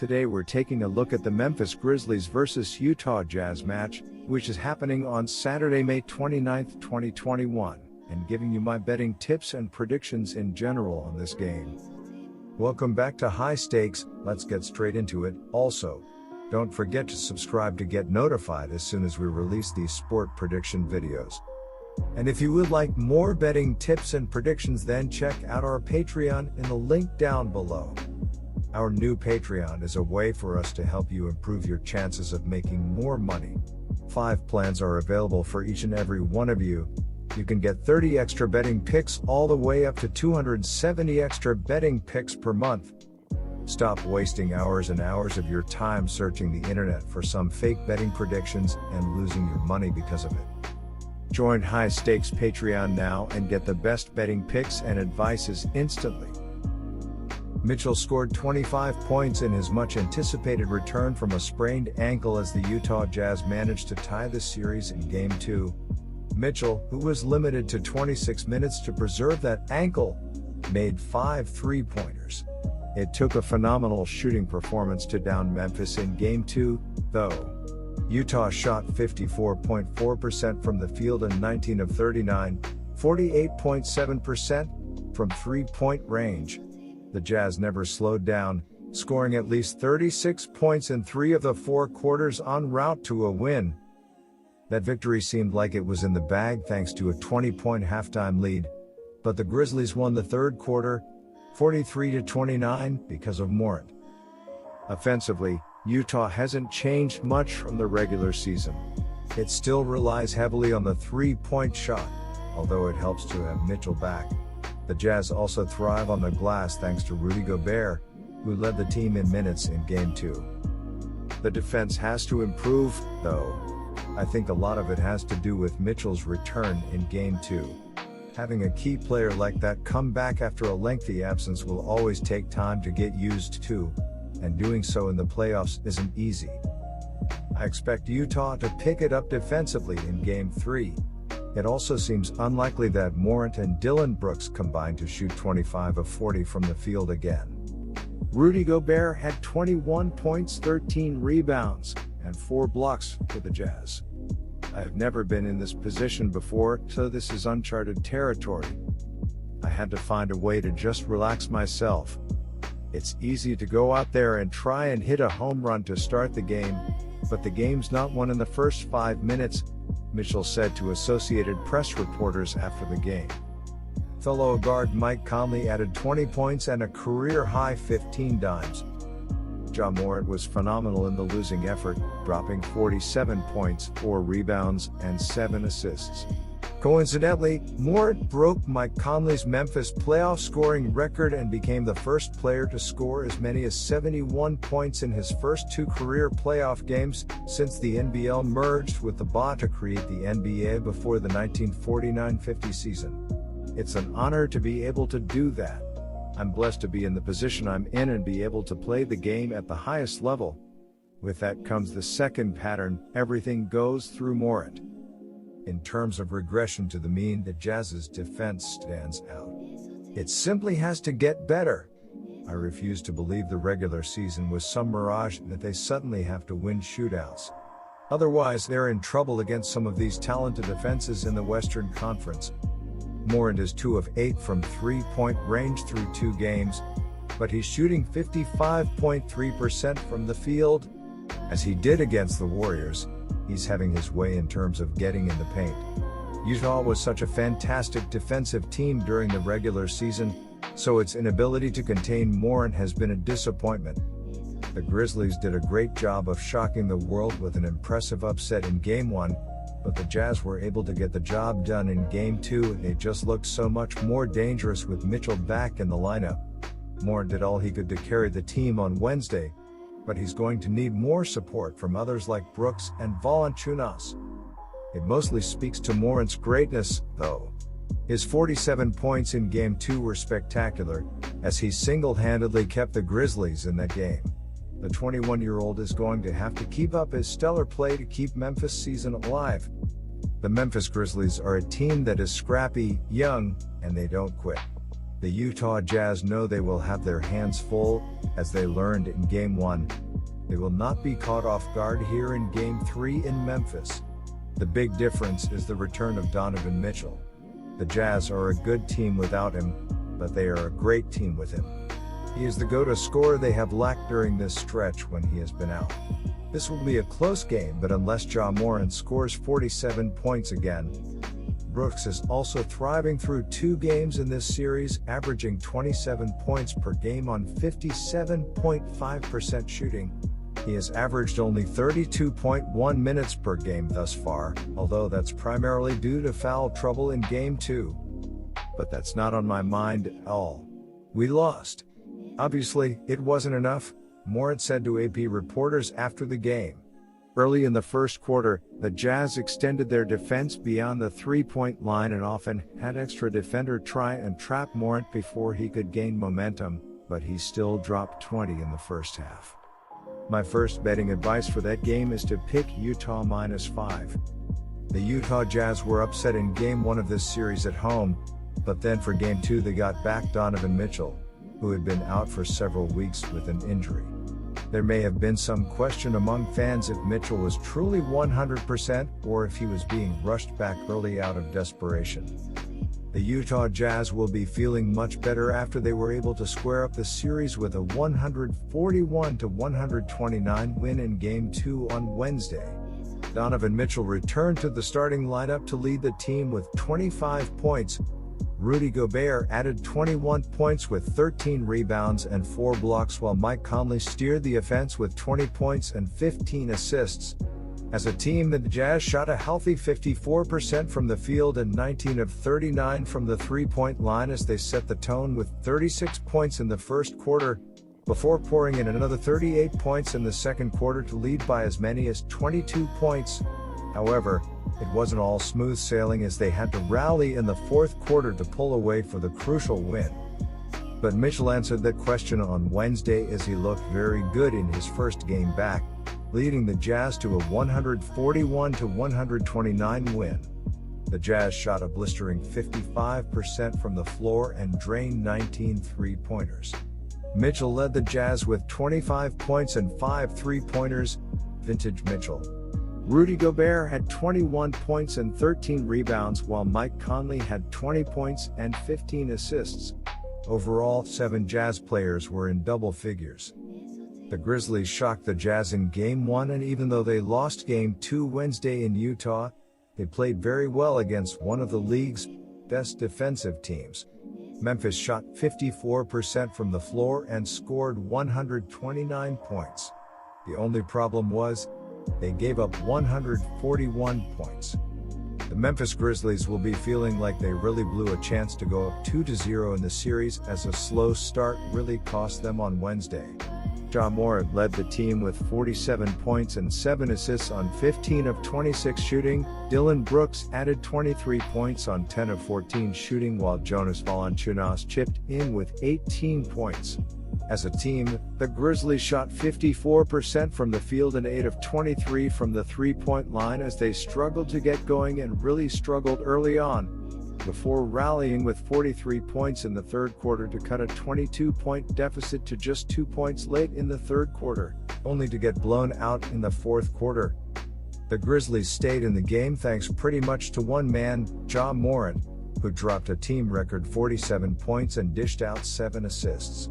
Today we're taking a look at the Memphis Grizzlies vs Utah Jazz match, which is happening on Saturday, May 29, 2021, and giving you my betting tips and predictions in general on this game. Welcome back to High Stakes. Let's get straight into it. Also, don't forget to subscribe to get notified as soon as we release these sport prediction videos. And if you would like more betting tips and predictions, then check out our Patreon in the link down below. Our new Patreon is a way for us to help you improve your chances of making more money. 5 plans are available for each and every one of you. You can get 30 extra betting picks all the way up to 270 extra betting picks per month. Stop wasting hours and hours of your time searching the internet for some fake betting predictions and losing your money because of it. Join High Stakes Patreon now and get the best betting picks and advices instantly. Mitchell scored 25 points in his much-anticipated return from a sprained ankle as the Utah Jazz managed to tie the series in Game 2. Mitchell, who was limited to 26 minutes to preserve that ankle, made 5 three-pointers. It took a phenomenal shooting performance to down Memphis in Game 2, though. Utah shot 54.4% from the field and 19 of 39, 48.7% from three-point range. The Jazz never slowed down, scoring at least 36 points in 3 of the 4 quarters en route to a win. That victory seemed like it was in the bag thanks to a 20-point halftime lead, but the Grizzlies won the third quarter, 43-29, because of Morant. Offensively, Utah hasn't changed much from the regular season. It still relies heavily on the three-point shot, although it helps to have Mitchell back. The Jazz also thrive on the glass thanks to Rudy Gobert, who led the team in minutes in Game 2. The defense has to improve, though. I think a lot of it has to do with Mitchell's return in Game 2. Having a key player like that come back after a lengthy absence will always take time to get used to, and doing so in the playoffs isn't easy. I expect Utah to pick it up defensively in Game 3. It also seems unlikely that Morant and Dillon Brooks combine to shoot 25 of 40 from the field again. Rudy Gobert had 21 points, 13 rebounds, and 4 blocks for the Jazz. I have never been in this position before, so this is uncharted territory. I had to find a way to just relax myself. It's easy to go out there and try and hit a home run to start the game, but the game's not won in the first 5 minutes, Mitchell said to Associated Press reporters after the game. Fellow guard Mike Conley added 20 points and a career-high 15 dimes. Ja Morant was phenomenal in the losing effort, dropping 47 points, 4 rebounds, and 7 assists. Coincidentally, Morant broke Mike Conley's Memphis playoff scoring record and became the first player to score as many as 71 points in his first 2 career playoff games since the NBL merged with the NBA to create the NBA before the 1949-50 season. It's an honor to be able to do that. I'm blessed to be in the position I'm in and be able to play the game at the highest level. With that comes the second pattern: everything goes through Morant. In terms of regression to the mean, the Jazz's defense stands out. It simply has to get better. I refuse to believe the regular season was some mirage that they suddenly have to win shootouts. Otherwise, they're in trouble against some of these talented defenses in the Western Conference. Morant is 2 of 8 from three-point range through 2 games, but he's shooting 55.3% from the field. As he did against the Warriors, he's having his way in terms of getting in the paint. Utah was such a fantastic defensive team during the regular season, so its inability to contain Morant has been a disappointment. The Grizzlies did a great job of shocking the world with an impressive upset in Game 1, but the Jazz were able to get the job done in Game 2 and they just looked so much more dangerous with Mitchell back in the lineup. Morant did all he could to carry the team on Wednesday, but he's going to need more support from others like Brooks and Valanciunas. It mostly speaks to Morant's greatness, though. His 47 points in Game 2 were spectacular, as he single-handedly kept the Grizzlies in that game. The 21-year-old is going to have to keep up his stellar play to keep Memphis' season alive. The Memphis Grizzlies are a team that is scrappy, young, and they don't quit. The Utah Jazz know they will have their hands full, as they learned in Game 1. They will not be caught off guard here in Game 3 in Memphis. The big difference is the return of Donovan Mitchell. The Jazz are a good team without him, but they are a great team with him. He is the go-to scorer they have lacked during this stretch when he has been out. This will be a close game, but unless Ja Morant scores 47 points again. Brooks is also thriving through 2 games in this series, averaging 27 points per game on 57.5% shooting. He has averaged only 32.1 minutes per game thus far, although that's primarily due to foul trouble in Game 2. But that's not on my mind at all. We lost. Obviously, it wasn't enough, Morant said to AP reporters after the game. Early in the first quarter, the Jazz extended their defense beyond the three-point line and often had extra defender try and trap Morant before he could gain momentum, but he still dropped 20 in the first half. My first betting advice for that game is to pick Utah -5. The Utah Jazz were upset in Game 1 of this series at home, but then for Game 2 they got back Donovan Mitchell, who had been out for several weeks with an injury. There may have been some question among fans if Mitchell was truly 100% or if he was being rushed back early out of desperation. The Utah Jazz will be feeling much better after they were able to square up the series with a 141-129 win in Game 2 on Wednesday. Donovan Mitchell returned to the starting lineup to lead the team with 25 points. Rudy Gobert added 21 points with 13 rebounds and 4 blocks, while Mike Conley steered the offense with 20 points and 15 assists. As a team, the Jazz shot a healthy 54% from the field and 19 of 39 from the three-point line as they set the tone with 36 points in the first quarter, before pouring in another 38 points in the second quarter to lead by as many as 22 points. However, it wasn't all smooth sailing as they had to rally in the fourth quarter to pull away for the crucial win. But Mitchell answered that question on Wednesday as he looked very good in his first game back, leading the Jazz to a 141-129 win. The Jazz shot a blistering 55% from the floor and drained 19 three-pointers. Mitchell led the Jazz with 25 points and 5 three-pointers, vintage Mitchell. Rudy Gobert had 21 points and 13 rebounds, while Mike Conley had 20 points and 15 assists. Overall, 7 Jazz players were in double figures. The Grizzlies shocked the Jazz in Game 1, and even though they lost Game 2 Wednesday in Utah, they played very well against one of the league's best defensive teams. Memphis shot 54% from the floor and scored 129 points. The only problem was, they gave up 141 points. The Memphis Grizzlies will be feeling like they really blew a chance to go up 2-0 in the series, as a slow start really cost them on Wednesday. Ja Morant led the team with 47 points and 7 assists on 15 of 26 shooting. Dillon Brooks added 23 points on 10 of 14 shooting, while Jonas Valanciunas chipped in with 18 points. As a team, the Grizzlies shot 54% from the field and 8 of 23 from the three-point line as they struggled to get going and really struggled early on, before rallying with 43 points in the third quarter to cut a 22-point deficit to just 2 points late in the third quarter, only to get blown out in the fourth quarter. The Grizzlies stayed in the game thanks pretty much to one man, Ja Morant, who dropped a team record 47 points and dished out 7 assists.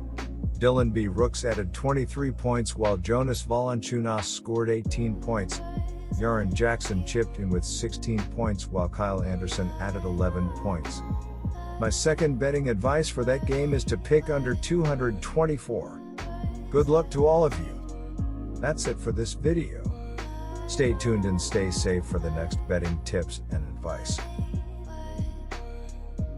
Dillon Brooks added 23 points while Jonas Valanciunas scored 18 points. Jaren Jackson chipped in with 16 points while Kyle Anderson added 11 points. My second betting advice for that game is to pick under 224. Good luck to all of you. That's it for this video. Stay tuned and stay safe for the next betting tips and advice.